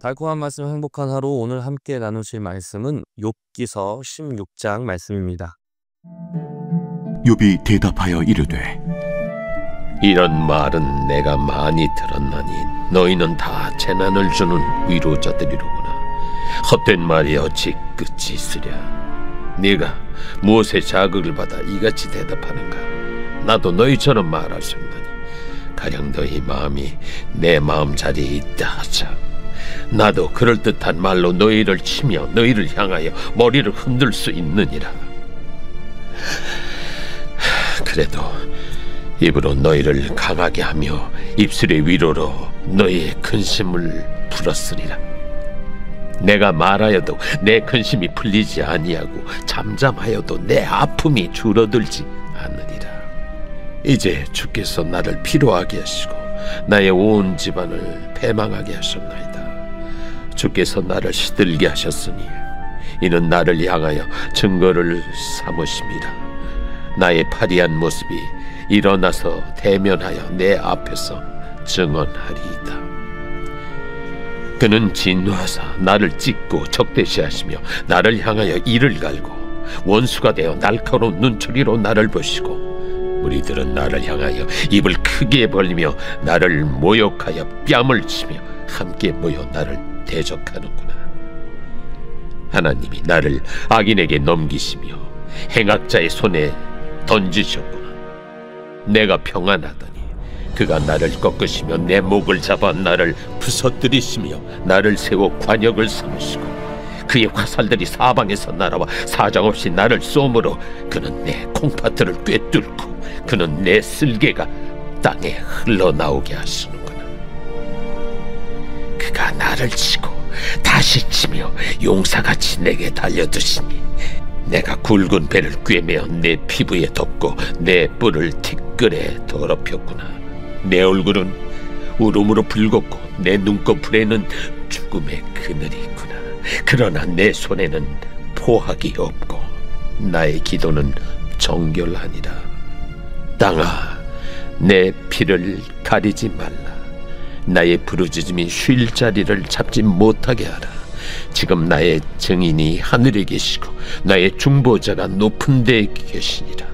달콤한 말씀 행복한 하루 오늘 함께 나누실 말씀은 욥기서 16장 말씀입니다. 욥이 대답하여 이르되 이런 말은 내가 많이 들었나니 너희는 다 재난을 주는 위로자들이로구나. 헛된 말이 어찌 끝이 있으랴. 네가 무엇에 자극을 받아 이같이 대답하는가. 나도 너희처럼 말할 수 있나니 가령 너희 마음이 내 마음 자리에 있다 하자. 나도 그럴듯한 말로 너희를 치며 너희를 향하여 머리를 흔들 수 있느니라. 그래도 입으로 너희를 강하게 하며 입술의 위로로 너희의 근심을 풀었으리라. 내가 말하여도 내 근심이 풀리지 아니하고 잠잠하여도 내 아픔이 줄어들지 않으리라. 이제 주께서 나를 피로하게 하시고 나의 온 집안을 패망하게 하셨나이다. 주께서 나를 시들게 하셨으니 이는 나를 향하여 증거를 삼으심이라. 나의 파리한 모습이 일어나서 대면하여 내 앞에서 증언하리이다. 그는 진노하사 나를 찢고 적대시하시며 나를 향하여 이를 갈고 원수가 되어 날카로운 눈초리로 나를 보시고 무리들은 나를 향하여 입을 크게 벌리며 나를 모욕하여 뺨을 치며 함께 모여 나를 대적하는구나. 하나님이 나를 악인에게 넘기시며 행악자의 손에 던지셨구나. 내가 평안하더니 그가 나를 꺾으시며 내 목을 잡아 나를 부서뜨리시며 나를 세워 관역을 삼으시고 그의 화살들이 사방에서 날아와 사정없이 나를 쏘므로 그는 내 콩팥들을 꿰뚫고 그는 내 쓸개가 땅에 흘러나오게 하시는구나. 그가 나를 치고 다시 치며 용사같이 내게 달려드시니 내가 굵은 배를 꿰매어 내 피부에 덮고 내 뿔을 티끌에 더럽혔구나. 내 얼굴은 울음으로 붉었고 내 눈꺼풀에는 죽음의 그늘이 있구나. 그러나 내 손에는 포악이 없고 나의 기도는 정결하니라. 땅아, 내 피를 가리지 말라. 나의 부르짖음이 쉴 자리를 잡지 못하게 하라. 지금 나의 증인이 하늘에 계시고 나의 중보자가 높은 데에 계시니라.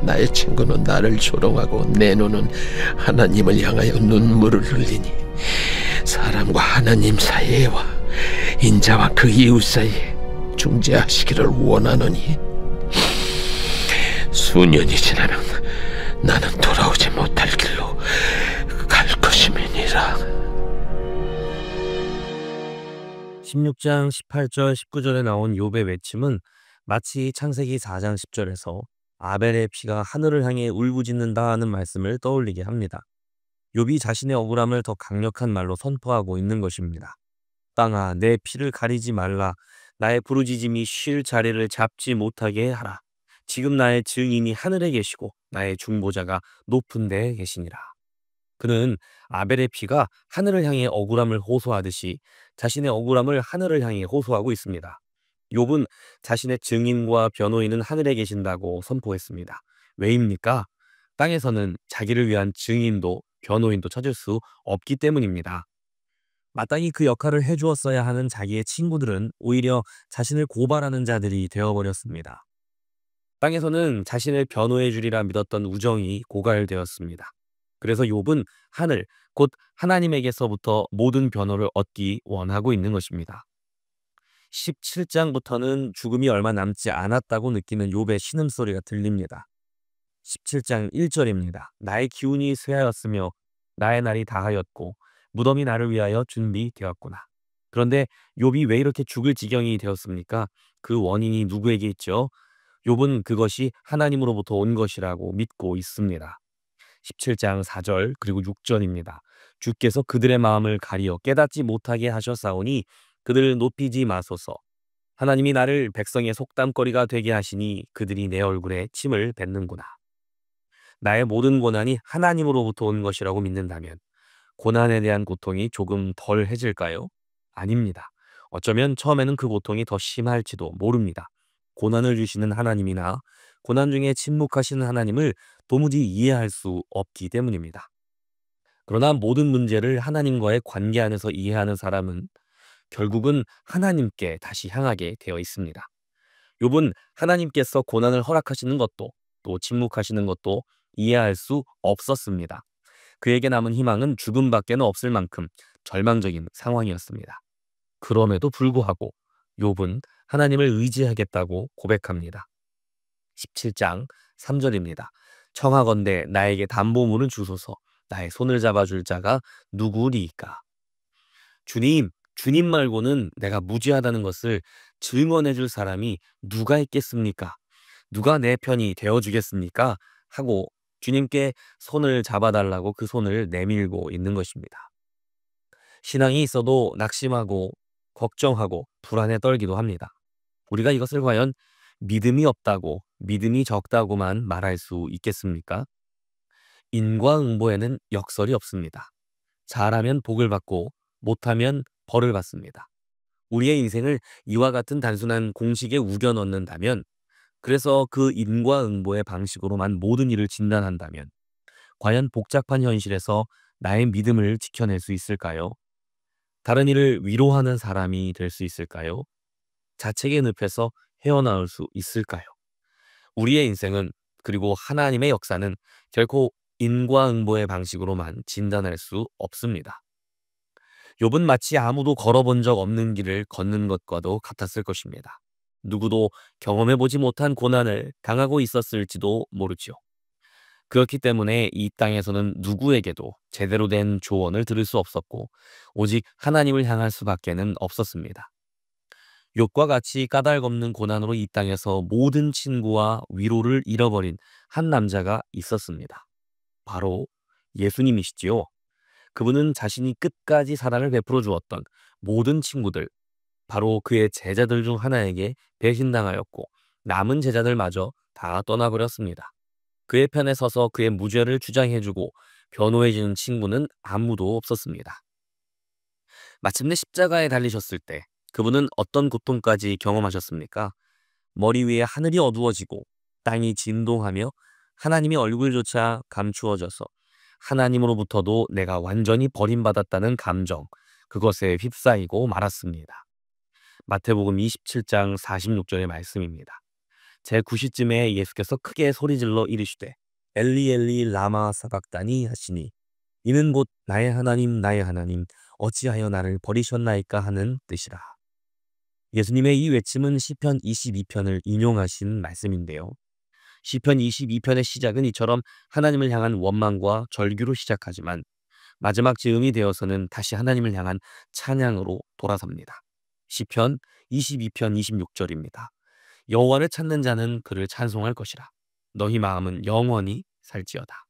나의 친구는 나를 조롱하고 내 눈은 하나님을 향하여 눈물을 흘리니 사람과 하나님 사이에와 인자와 그 이웃 사이에 중재하시기를 원하노니 수년이 지나면 나는 돌아오지 못할 길로 갈 것임이니라. 16장 18절 19절에 나온 욥의 외침은 마치 창세기 4장 10절에서 아벨의 피가 하늘을 향해 울부짖는다는 말씀을 떠올리게 합니다. 욥이 자신의 억울함을 더 강력한 말로 선포하고 있는 것입니다. 땅아, 내 피를 가리지 말라. 나의 부르짖음이 쉴 자리를 잡지 못하게 하라. 지금 나의 증인이 하늘에 계시고 나의 중보자가 높은 데에 계시니라. 그는 아벨의 피가 하늘을 향해 억울함을 호소하듯이 자신의 억울함을 하늘을 향해 호소하고 있습니다. 욥은 자신의 증인과 변호인은 하늘에 계신다고 선포했습니다. 왜입니까? 땅에서는 자기를 위한 증인도 변호인도 찾을 수 없기 때문입니다. 마땅히 그 역할을 해주었어야 하는 자기의 친구들은 오히려 자신을 고발하는 자들이 되어버렸습니다. 땅에서는 자신을 변호해 주리라 믿었던 우정이 고갈되었습니다. 그래서 욥은 하늘, 곧 하나님에게서부터 모든 변호를 얻기 원하고 있는 것입니다. 17장부터는 죽음이 얼마 남지 않았다고 느끼는 욥의 신음소리가 들립니다. 17장 1절입니다. 나의 기운이 쇠하였으며 나의 날이 다하였고 무덤이 나를 위하여 준비되었구나. 그런데 욥이 왜 이렇게 죽을 지경이 되었습니까? 그 원인이 누구에게 있죠? 욥은 그것이 하나님으로부터 온 것이라고 믿고 있습니다. 17장 4절 그리고 6절입니다. 주께서 그들의 마음을 가리어 깨닫지 못하게 하셨사오니 그들을 높이지 마소서. 하나님이 나를 백성의 속담거리가 되게 하시니 그들이 내 얼굴에 침을 뱉는구나. 나의 모든 고난이 하나님으로부터 온 것이라고 믿는다면 고난에 대한 고통이 조금 덜해질까요? 아닙니다. 어쩌면 처음에는 그 고통이 더 심할지도 모릅니다. 고난을 주시는 하나님이나 고난 중에 침묵하시는 하나님을 도무지 이해할 수 없기 때문입니다. 그러나 모든 문제를 하나님과의 관계 안에서 이해하는 사람은 결국은 하나님께 다시 향하게 되어 있습니다. 욥은 하나님께서 고난을 허락하시는 것도 또 침묵하시는 것도 이해할 수 없었습니다. 그에게 남은 희망은 죽음밖에는 없을 만큼 절망적인 상황이었습니다. 그럼에도 불구하고 욥은 하나님을 의지하겠다고 고백합니다. 17장 3절입니다. 청하건대 나에게 담보물은 주소서. 나의 손을 잡아줄 자가 누구리이까? 주님, 주님 말고는 내가 무지하다는 것을 증언해 줄 사람이 누가 있겠습니까? 누가 내 편이 되어 주겠습니까? 하고 주님께 손을 잡아달라고 그 손을 내밀고 있는 것입니다. 신앙이 있어도 낙심하고 걱정하고 불안에 떨기도 합니다. 우리가 이것을 과연 믿음이 없다고, 믿음이 적다고만 말할 수 있겠습니까? 인과응보에는 역설이 없습니다. 잘하면 복을 받고 못하면 벌을 받습니다. 우리의 인생을 이와 같은 단순한 공식에 우겨 넣는다면, 그래서 그 인과응보의 방식으로만 모든 일을 진단한다면 과연 복잡한 현실에서 나의 믿음을 지켜낼 수 있을까요? 다른 이를 위로하는 사람이 될 수 있을까요? 자책의 늪에서 헤어나올 수 있을까요? 우리의 인생은, 그리고 하나님의 역사는 결코 인과응보의 방식으로만 진단할 수 없습니다. 욥은 마치 아무도 걸어본 적 없는 길을 걷는 것과도 같았을 것입니다. 누구도 경험해보지 못한 고난을 당하고 있었을지도 모르죠. 그렇기 때문에 이 땅에서는 누구에게도 제대로 된 조언을 들을 수 없었고 오직 하나님을 향할 수밖에는 없었습니다. 욥과 같이 까닭없는 고난으로 이 땅에서 모든 친구와 위로를 잃어버린 한 남자가 있었습니다. 바로 예수님이시지요. 그분은 자신이 끝까지 사랑을 베풀어 주었던 모든 친구들, 바로 그의 제자들 중 하나에게 배신당하였고 남은 제자들마저 다 떠나버렸습니다. 그의 편에 서서 그의 무죄를 주장해주고 변호해주는 친구는 아무도 없었습니다. 마침내 십자가에 달리셨을 때 그분은 어떤 고통까지 경험하셨습니까? 머리 위에 하늘이 어두워지고 땅이 진동하며 하나님의 얼굴조차 감추어져서 하나님으로부터도 내가 완전히 버림받았다는 감정, 그것에 휩싸이고 말았습니다. 마태복음 27장 46절의 말씀입니다. 제9시쯤에 예수께서 크게 소리질러 이르시되 엘리 엘리 라마 사박다니 하시니 이는 곧 나의 하나님 어찌하여 나를 버리셨나이까 하는 뜻이라. 예수님의 이 외침은 시편 22편을 인용하신 말씀인데요. 시편 22편의 시작은 이처럼 하나님을 향한 원망과 절규로 시작하지만 마지막 즈음이 되어서는 다시 하나님을 향한 찬양으로 돌아섭니다. 시편 22편 26절입니다. 여호와를 찾는 자는 그를 찬송할 것이라. 너희 마음은 영원히 살지어다.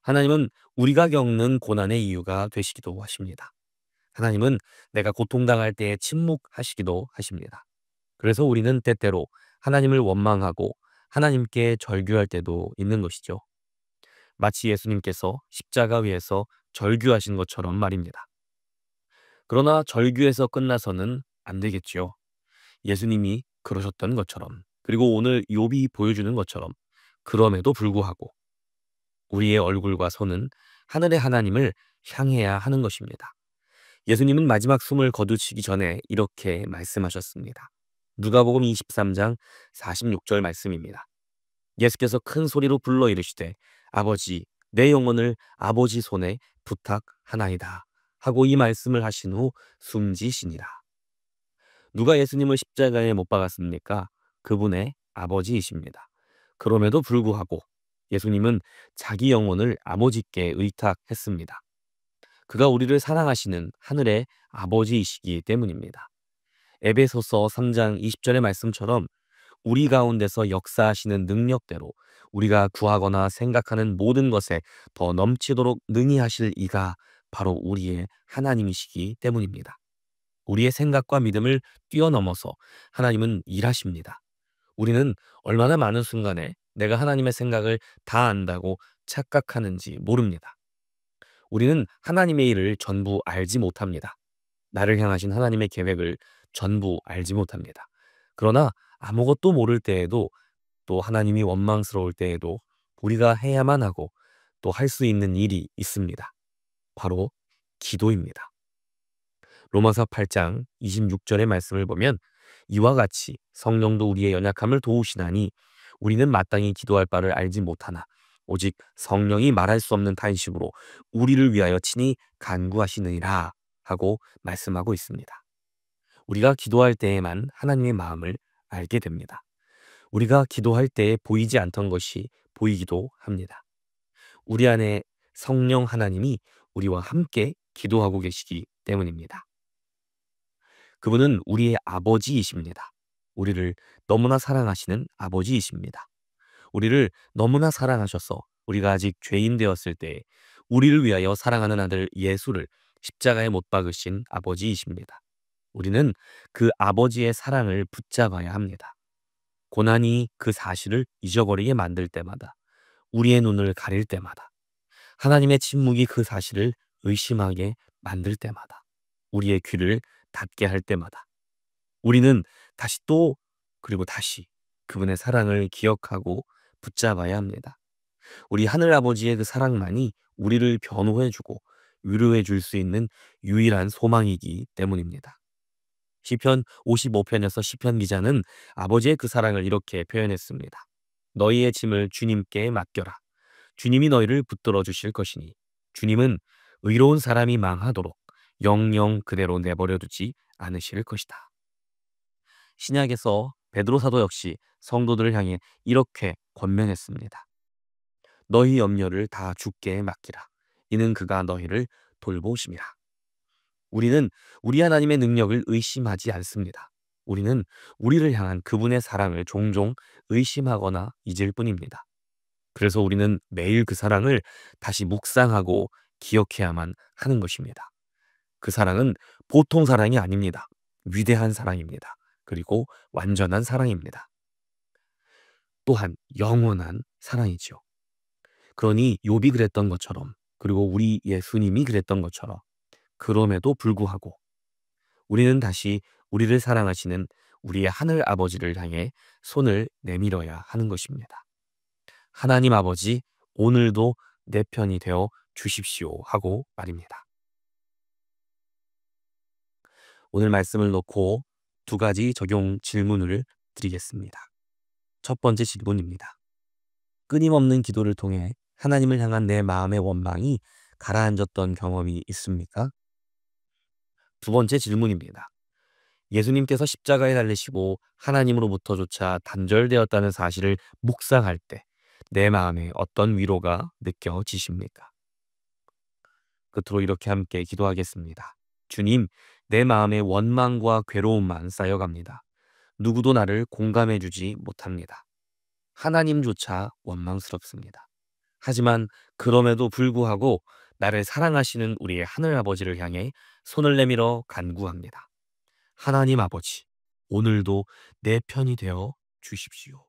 하나님은 우리가 겪는 고난의 이유가 되시기도 하십니다. 하나님은 내가 고통당할 때에 침묵하시기도 하십니다. 그래서 우리는 때때로 하나님을 원망하고 하나님께 절규할 때도 있는 것이죠. 마치 예수님께서 십자가 위에서 절규하신 것처럼 말입니다. 그러나 절규에서 끝나서는 안 되겠지요. 예수님이 그러셨던 것처럼, 그리고 오늘 욥이 보여주는 것처럼, 그럼에도 불구하고 우리의 얼굴과 손은 하늘의 하나님을 향해야 하는 것입니다. 예수님은 마지막 숨을 거두시기 전에 이렇게 말씀하셨습니다. 누가복음 23장 46절 말씀입니다. 예수께서 큰 소리로 불러 이르시되 아버지 내 영혼을 아버지 손에 부탁하나이다 하고 이 말씀을 하신 후 숨지시니라. 누가 예수님을 십자가에 못 박았습니까? 그분의 아버지이십니다. 그럼에도 불구하고 예수님은 자기 영혼을 아버지께 의탁했습니다. 그가 우리를 사랑하시는 하늘의 아버지이시기 때문입니다. 에베소서 3장 20절의 말씀처럼 우리 가운데서 역사하시는 능력대로 우리가 구하거나 생각하는 모든 것에 더 넘치도록 능히 하실 이가 바로 우리의 하나님이시기 때문입니다. 우리의 생각과 믿음을 뛰어넘어서 하나님은 일하십니다. 우리는 얼마나 많은 순간에 내가 하나님의 생각을 다 안다고 착각하는지 모릅니다. 우리는 하나님의 일을 전부 알지 못합니다. 나를 향하신 하나님의 계획을 전부 알지 못합니다. 그러나 아무것도 모를 때에도, 또 하나님이 원망스러울 때에도 우리가 해야만 하고 또 할 수 있는 일이 있습니다. 바로 기도입니다. 로마서 8장 26절의 말씀을 보면 이와 같이 성령도 우리의 연약함을 도우시나니 우리는 마땅히 기도할 바를 알지 못하나 오직 성령이 말할 수 없는 탄식으로 우리를 위하여 친히 간구하시느니라 하고 말씀하고 있습니다. 우리가 기도할 때에만 하나님의 마음을 알게 됩니다. 우리가 기도할 때에 보이지 않던 것이 보이기도 합니다. 우리 안에 성령 하나님이 우리와 함께 기도하고 계시기 때문입니다. 그분은 우리의 아버지이십니다. 우리를 너무나 사랑하시는 아버지이십니다. 우리를 너무나 사랑하셔서 우리가 아직 죄인 되었을 때 우리를 위하여 사랑하는 아들 예수를 십자가에 못 박으신 아버지이십니다. 우리는 그 아버지의 사랑을 붙잡아야 합니다. 고난이 그 사실을 잊어버리게 만들 때마다, 우리의 눈을 가릴 때마다, 하나님의 침묵이 그 사실을 의심하게 만들 때마다, 우리의 귀를 닫게 할 때마다, 우리는 다시 또 그리고 다시 그분의 사랑을 기억하고 붙잡아야 합니다. 우리 하늘아버지의 그 사랑만이 우리를 변호해주고 위로해 줄 수 있는 유일한 소망이기 때문입니다. 시편 55편에서 시편 기자는 아버지의 그 사랑을 이렇게 표현했습니다. 너희의 짐을 주님께 맡겨라. 주님이 너희를 붙들어 주실 것이니 주님은 의로운 사람이 망하도록 영영 그대로 내버려 두지 않으실 것이다. 신약에서 베드로 사도 역시 성도들을 향해 이렇게 권면했습니다. 너희 염려를 다 주께 맡기라. 이는 그가 너희를 돌보심이라. 우리는 우리 하나님의 능력을 의심하지 않습니다. 우리는 우리를 향한 그분의 사랑을 종종 의심하거나 잊을 뿐입니다. 그래서 우리는 매일 그 사랑을 다시 묵상하고 기억해야만 하는 것입니다. 그 사랑은 보통 사랑이 아닙니다. 위대한 사랑입니다. 그리고 완전한 사랑입니다. 또한 영원한 사랑이죠. 그러니 욥이 그랬던 것처럼, 그리고 우리 예수님이 그랬던 것처럼, 그럼에도 불구하고 우리는 다시 우리를 사랑하시는 우리의 하늘 아버지를 향해 손을 내밀어야 하는 것입니다. 하나님 아버지, 오늘도 내 편이 되어 주십시오 하고 말입니다. 오늘 말씀을 놓고 두 가지 적용 질문을 드리겠습니다. 첫 번째 질문입니다. 끊임없는 기도를 통해 하나님을 향한 내 마음의 원망이 가라앉았던 경험이 있습니까? 두 번째 질문입니다. 예수님께서 십자가에 달리시고 하나님으로부터조차 단절되었다는 사실을 묵상할 때 내 마음에 어떤 위로가 느껴지십니까? 끝으로 이렇게 함께 기도하겠습니다. 주님, 내 마음에 원망과 괴로움만 쌓여갑니다. 누구도 나를 공감해주지 못합니다. 하나님조차 원망스럽습니다. 하지만 그럼에도 불구하고 나를 사랑하시는 우리의 하늘아버지를 향해 손을 내밀어 간구합니다. 하나님 아버지, 오늘도 내 편이 되어 주십시오.